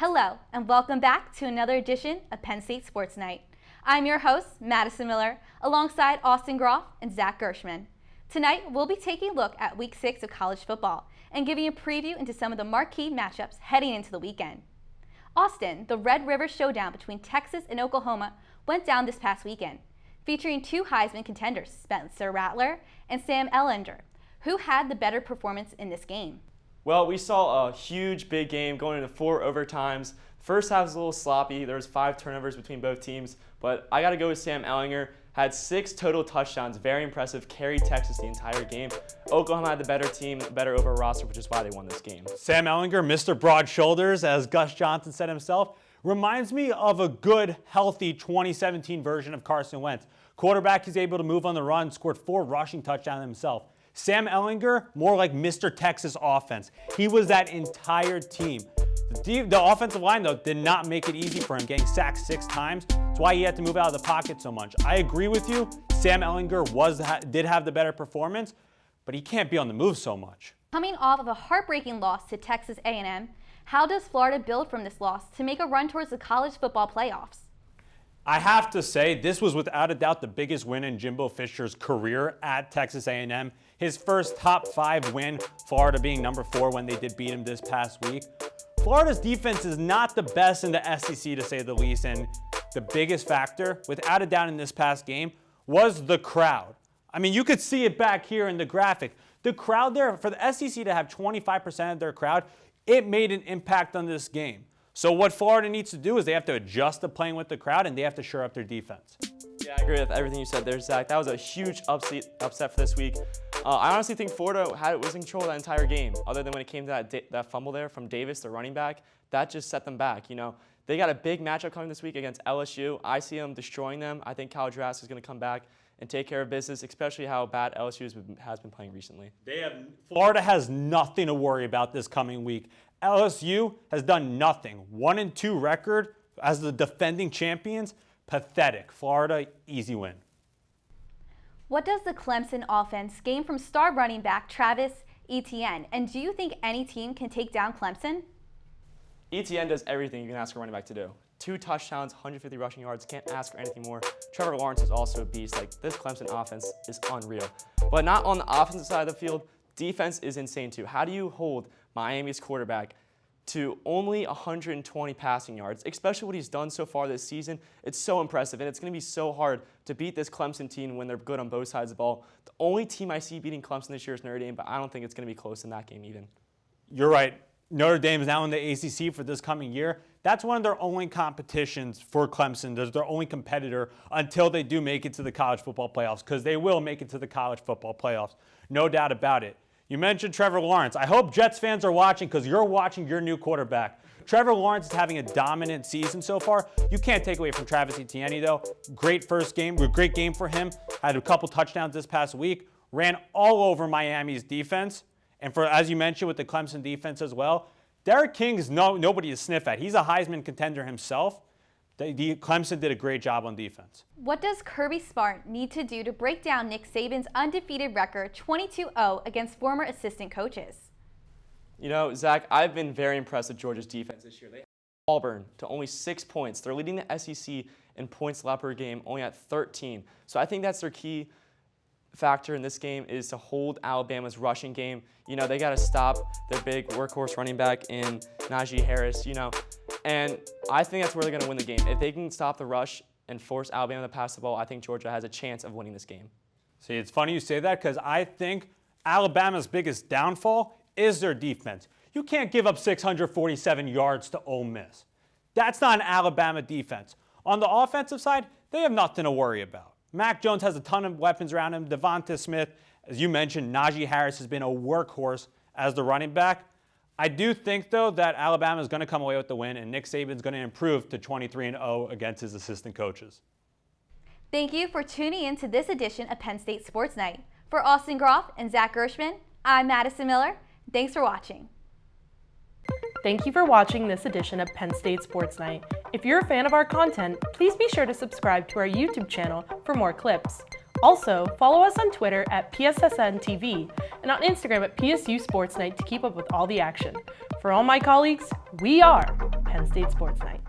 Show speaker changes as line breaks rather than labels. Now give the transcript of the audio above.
Hello, and welcome back to another edition of Penn State Sports Night. I'm your host, Madison Miller, alongside Austin Groft and Gershman. Tonight, we'll be taking a look at Week 6 of college football and giving a preview into some of the marquee matchups heading into the weekend. Austin, the Red River Showdown between Texas and Oklahoma went down this past weekend, featuring two Heisman contenders, Spencer Rattler and Sam Ehlinger. Who had the better performance in this game?
Well, we saw a huge, big game going into 4 overtimes. First half was a little sloppy. There was 5 turnovers between both teams, but I got to go with Sam Ehlinger. Had 6 total touchdowns, very impressive, carried Texas the entire game. Oklahoma had the better team, better overall roster, which is why they won this game.
Sam Ehlinger, Mr. Broad Shoulders, as Gus Johnson said himself, reminds me of a good, healthy 2017 version of Carson Wentz. Quarterback is able to move on the run, scored 4 rushing touchdowns himself. Sam Ehlinger, more like Mr. Texas offense. He was that entire team. The offensive line, though, did not make it easy for him, getting sacked 6 times. That's why he had to move out of the pocket so much. I agree with you. Sam Ehlinger did have the better performance, but he can't be on the move so much.
Coming off of a heartbreaking loss to Texas A&M, how does Florida build from this loss to make a run towards the college football playoffs?
I have to say, this was without a doubt the biggest win in Jimbo Fisher's career at Texas A&M. His first top 5 win, Florida being number 4 when they did beat him this past week. Florida's defense is not the best in the SEC, to say the least, and the biggest factor, without a doubt in this past game, was the crowd. I mean, you could see it back here in the graphic. The crowd there, for the SEC to have 25% of their crowd, it made an impact on this game. So what Florida needs to do is they have to adjust to playing with the crowd, and they have to shore up their defense.
Yeah, I agree with everything you said there, Zach. That was a huge upset for this week. I honestly think Florida was in control of that entire game, other than when it came to that fumble there from Davis, the running back. That just set them back. You know, they got a big matchup coming this week against LSU. I see them destroying them. I think Kyle Trask is going to come back and take care of business, especially how bad LSU has been playing recently.
Florida has nothing to worry about this coming week. LSU has done nothing. 1-2 record as the defending champions. Pathetic. Florida, easy win.
What does the Clemson offense gain from star running back Travis Etienne? And do you think any team can take down Clemson?
Etienne does everything you can ask a running back to do. 2 touchdowns, 150 rushing yards. Can't ask for anything more. Trevor Lawrence is also a beast. Like, this Clemson offense is unreal. But not on the offensive side of the field. Defense is insane too. How do you hold Miami's quarterback to only 120 passing yards, especially what he's done so far this season? It's so impressive, and it's going to be so hard to beat this Clemson team when they're good on both sides of the ball. The only team I see beating Clemson this year is Notre Dame, but I don't think it's going to be close in that game even.
You're right. Notre Dame is now in the ACC for this coming year. That's one of their only competitions for Clemson. They're their only competitor until they do make it to the college football playoffs, because they will make it to the college football playoffs. No doubt about it. You mentioned Trevor Lawrence. I hope Jets fans are watching, because you're watching your new quarterback. Trevor Lawrence is having a dominant season so far. You can't take away from Travis Etienne, though. Great first game, great game for him. Had a couple touchdowns this past week. Ran all over Miami's defense. And for, as you mentioned, with the Clemson defense as well, Derek King is nobody to sniff at. He's a Heisman contender himself. Clemson did a great job on defense.
What does Kirby Smart need to do to break down Nick Saban's undefeated record 22-0 against former assistant coaches?
You know, Zach, I've been very impressed with Georgia's defense this year. They held Auburn to only 6 points. They're leading the SEC in points allowed per game, only at 13. So I think that's their key factor in this game, is to hold Alabama's rushing game. You know, they got to stop their big workhorse running back in Najee Harris, you know. And I think that's where they're going to win the game. If they can stop the rush and force Alabama to pass the ball, I think Georgia has a chance of winning this game.
See, it's funny you say that, because I think Alabama's biggest downfall is their defense. You can't give up 647 yards to Ole Miss. That's not an Alabama defense. On the offensive side, they have nothing to worry about. Mac Jones has a ton of weapons around him. Devonta Smith, as you mentioned, Najee Harris has been a workhorse as the running back. I do think, though, that Alabama is going to come away with the win, and Nick Saban is going to improve to 23-0 against his assistant coaches.
Thank you for tuning in to this edition of Penn State Sports Night. For Austin Groft and Gershman, I'm Madison Miller. Thanks for watching.
Thank you for watching this edition of Penn State Sports Night. If you're a fan of our content, please be sure to subscribe to our YouTube channel for more clips. Also, follow us on Twitter at PSSN TV and on Instagram at PSU Sports Night to keep up with all the action. For all my colleagues, we are Penn State Sports Night.